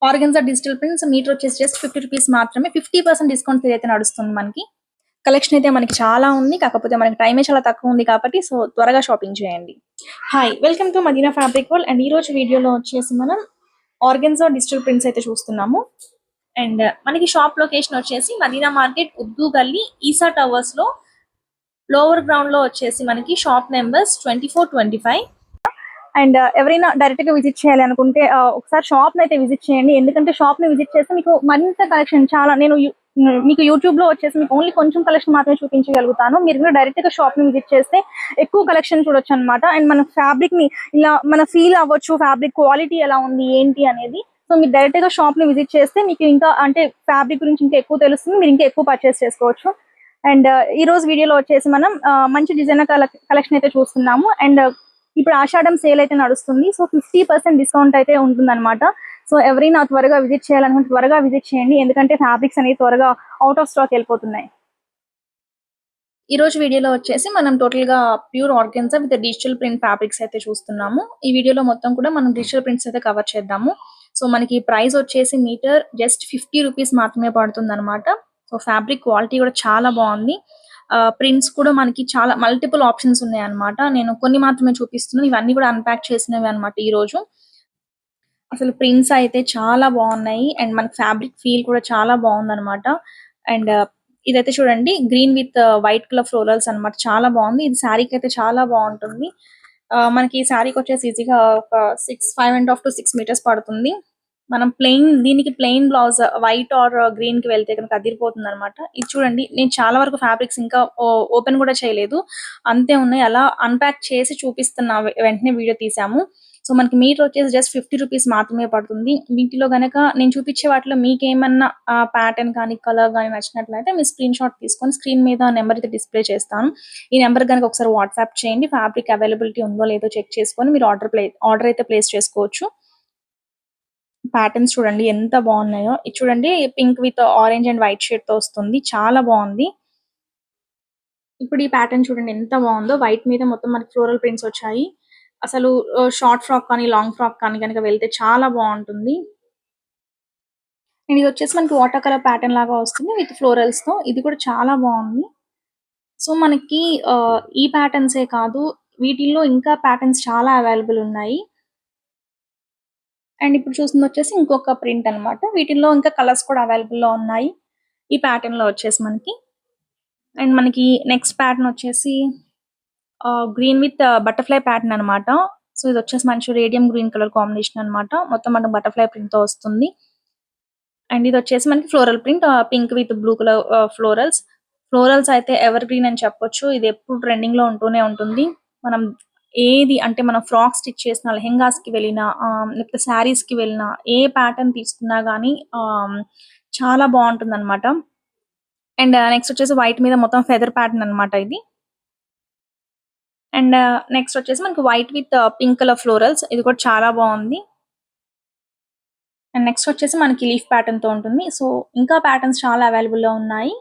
Organza digital prints metre వచ్చేసి just 50 rupees మాత్రమే. 50% discount sale అయితే నడుస్తుంది మనకి. కలెక్షన్ అయితే మనకి చాలా ఉంది, కాకపోతే మనకి టైమే చాలా తక్కువ ఉంది కాబట్టి సో త్వరగా షాపింగ్ చేయండి. Hi, welcome to Madina fabric world. And ఈ రోజు వీడియోలో వచ్చేసి మనం ఆర్గన్జా డిజిటల్ ప్రింట్స్ అయితే చూస్తున్నాము. అండ్ మనకి షాప్ లొకేషన్ వచ్చేసి మదీనా మార్కెట్, ఉర్దూ గల్లీ, ఈసా టవర్స్ లో లోవర్ గ్రౌండ్ లో వచ్చేసి మనకి షాప్ నెంబర్స్ 24, 25. అండ్ ఎవరైనా డైరెక్ట్ గా విజిట్ చేయాలి అనుకుంటే ఒకసారి షాప్ ని అయితే విజిట్ చేయండి. ఎందుకంటే షాప్ ని విజిట్ చేస్తే మీకు మరింత కలెక్షన్ చాలా మీకు యూట్యూబ్ లో వచ్చేసి మీకు ఓన్లీ కొంచెం కలెక్షన్ మాత్రమే చూపించగలుగుతాను. మీరు డైరెక్ట్ గా షాప్ ని విజిట్ చేస్తే ఎక్కువ కలెక్షన్ చూడొచ్చు అనమాట. అండ్ మన ఫ్యాబ్రిక్ ని ఇలా మన ఫీల్ అవ్వచ్చు, ఫ్యాబ్రిక్ క్వాలిటీ ఎలా ఉంది ఏంటి అనేది. సో మీరు డైరెక్ట్ గా షాప్ ని విజిట్ చేస్తే మీకు ఇంకా అంటే ఫ్యాబ్రిక్ గురించి ఇంకా ఎక్కువ తెలుస్తుంది, మీరు ఇంకా ఎక్కువ పర్చేస్ చేసుకోవచ్చు. అండ్ ఈ రోజు వీడియోలో వచ్చేసి మనం మంచి డిజైనర్ కలెక్షన్ అయితే చూస్తున్నాము. అండ్ ఇప్పుడు ఆషాఢం సేల్ అయితే నడుస్తుంది. సో 50% డిస్కౌంట్ అయితే ఉంటుంది అనమాట. సో ఎవరైనా త్వరగా విజిట్ చేయాలనుకుంటే త్వరగా విజిట్ చేయండి, ఎందుకంటే ఫ్యాబ్రిక్స్ అనేవి త్వరగా అవుట్ ఆఫ్ స్టాక్ వెళ్ళిపోతున్నాయి. ఈ రోజు వీడియోలో వచ్చేసి మనం టోటల్ గా pure organza with digital print fabrics అయితే చూస్తున్నాము. ఈ వీడియోలో మొత్తం కూడా మనం డిజిటల్ ప్రింట్స్ అయితే కవర్ చేద్దాము. సో మనకి ప్రైస్ వచ్చేసి మీటర్ జస్ట్ 50 రూపీస్ మాత్రమే పడుతుంది అనమాట. సో ఫ్యాబ్రిక్ క్వాలిటీ కూడా చాలా బాగుంది. ప్రింట్స్ కూడా మనకి చాలా మల్టిపుల్ ఆప్షన్స్ ఉన్నాయి అనమాట. నేను కొన్ని మాత్రమే చూపిస్తున్నాను, ఇవన్నీ కూడా అన్పాక్ చేసినవి అనమాట. ఈ రోజు అసలు ప్రింట్స్ అయితే చాలా బాగున్నాయి అండ్ మనకి ఫ్యాబ్రిక్ ఫీల్ కూడా చాలా బాగుంది అనమాట. అండ్ ఇదైతే చూడండి, green with white colour florals అన్నమాట. చాలా బాగుంది. ఇది శారీకి అయితే చాలా బాగుంటుంది. మనకి ఈ శారీకి వచ్చేసి ఈజీగా ఒక 5.5 to 6 మీటర్స్ పడుతుంది. మనం దీనికి plain blouse white or green కి వెళ్తే కనుక అదిరిపోతుంది అనమాట. ఇది చూడండి, నేను చాలా వరకు ఫ్యాబ్రిక్స్ ఇంకా ఓపెన్ కూడా చేయలేదు, అంతే ఉన్నాయి. అలా అన్పాక్ చేసి చూపిస్తున్నా, వెంటనే వీడియో తీసాము. సో మనకి మీటర్ వచ్చేసి జస్ట్ 50 రూపీస్ మాత్రమే పడుతుంది. వీటిలో గనక నేను చూపించే వాటిలో మీకు ఏమన్నా ప్యాటర్న్ కానీ కలర్ కానీ నచ్చినట్లయితే మీ స్క్రీన్ షాట్ తీసుకొని స్క్రీన్ మీద నెంబర్ అయితే డిస్ప్లే చేస్తాను. ఈ నెంబర్ కనుక ఒకసారి వాట్సాప్ చేయండి. ఫ్యాబ్రిక్ అవైలబిలిటీ ఉందో లేదో చెక్ చేసుకొని మీరు ఆర్డర్ అయితే ప్లేస్ చేసుకోవచ్చు. ప్యాటర్న్స్ చూడండి ఎంత బాగున్నాయో. ఇది చూడండి, pink with orange and white shade తో వస్తుంది, చాలా బాగుంది. ఇప్పుడు ఈ ప్యాటర్న్ చూడండి ఎంత బాగుందో. వైట్ మీద మొత్తం మనకి ఫ్లోరల్ ప్రింట్స్ వచ్చాయి. అసలు షార్ట్ ఫ్రాక్ కానీ లాంగ్ ఫ్రాక్ కానీ కనుక వెళ్తే చాలా బాగుంటుంది. అండ్ ఇది వచ్చేసి మనకి వాటర్ కలర్ ప్యాటర్న్ లాగా వస్తుంది విత్ ఫ్లోరల్స్ తో. ఇది కూడా చాలా బాగుంది. సో మనకి ఈ ప్యాటర్న్సే కాదు, వీటిల్లో ఇంకా ప్యాటర్న్స్ చాలా అవైలబుల్ ఉన్నాయి. అండ్ ఇప్పుడు చూస్తుంది వచ్చేసి ఇంకొక ప్రింట్ అన్నమాట. వీటిల్లో ఇంకా కలర్స్ కూడా అవైలబుల్ లో ఉన్నాయి ఈ ప్యాటర్న్ లో వచ్చేసి మనకి. అండ్ మనకి నెక్స్ట్ ప్యాటర్న్ వచ్చేసి గ్రీన్ విత్ బటర్ఫ్లై ప్యాటర్న్ అన్నమాట. సో ఇది వచ్చేసి మంచి రేడియం గ్రీన్ కలర్ కాంబినేషన్ అన్నమాట. మొత్తం మనకి బటర్ఫ్లై ప్రింట్ తో వస్తుంది. అండ్ ఇది వచ్చేసి మనకి floral print, pink with blue colour florals అయితే ఎవర్ గ్రీన్ అని చెప్పొచ్చు. ఇది ఎప్పుడు ట్రెండింగ్ లో ఉంటూనే ఉంటుంది. మనం ఏది అంటే మనం ఫ్రాక్ స్టిచ్ చేసిన, లెహెంగాస్ కి వెళ్ళినా లేకపోతే శారీస్ కి వెళ్ళినా ఏ ప్యాటర్న్ తీసుకున్నా గానీ చాలా బాగుంటుంది అనమాట. అండ్ నెక్స్ట్ వచ్చేసి వైట్ మీద మొత్తం ఫెదర్ ప్యాటర్న్ అన్నమాట ఇది. అండ్ నెక్స్ట్ వచ్చేసి మనకి white with pink colour florals, ఇది కూడా చాలా బాగుంది. అండ్ నెక్స్ట్ వచ్చేసి మనకి లీఫ్ ప్యాటర్న్ తో ఉంటుంది. సో ఇంకా ప్యాటర్న్స్ చాలా అవైలబుల్ లో ఉన్నాయి.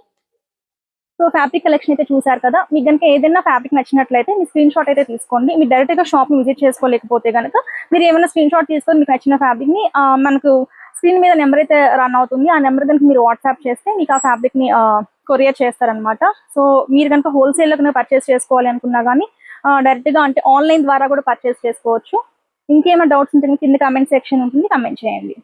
సో ఫ్యాబ్రిక్ కలెక్షన్ అయితే చూసారు కదా. మీకు కనుక ఏదైనా ఫ్యాబ్రిక్ నచ్చినట్లయితే మీ స్క్రీన్ షాట్ అయితే తీసుకోండి. మీరు డైరెక్ట్ గా షాప్ ని విజిట్ చేసుకోలేకపోతే కనుక మీరు ఏమైనా స్క్రీన్ షాట్ తీసుకొని మీకు నచ్చిన ఫ్యాబ్రిక్ ని మనకు స్క్రీన్ మీద నెంబర్ అయితే రన్ అవుతుంది. ఆ నెంబర్ కనుక మీరు వాట్సాప్ చేస్తే మీకు ఆ ఫ్యాబ్రిక్ ని కొరియర్ చేస్తారనమాట. సో మీరు కనుక హోల్సేల్ లో కనుక పర్చేస్ చేసుకోవాలి అనుకున్నా కానీ డైరెక్ట్ గా అంటే ఆన్లైన్ ద్వారా కూడా పర్చేస్ చేసుకోవచ్చు. ఇంకేమైనా డౌట్స్ ఉంటే కింద కామెంట్ సెక్షన్ ఉంటుంది, కామెంట్ చేయండి.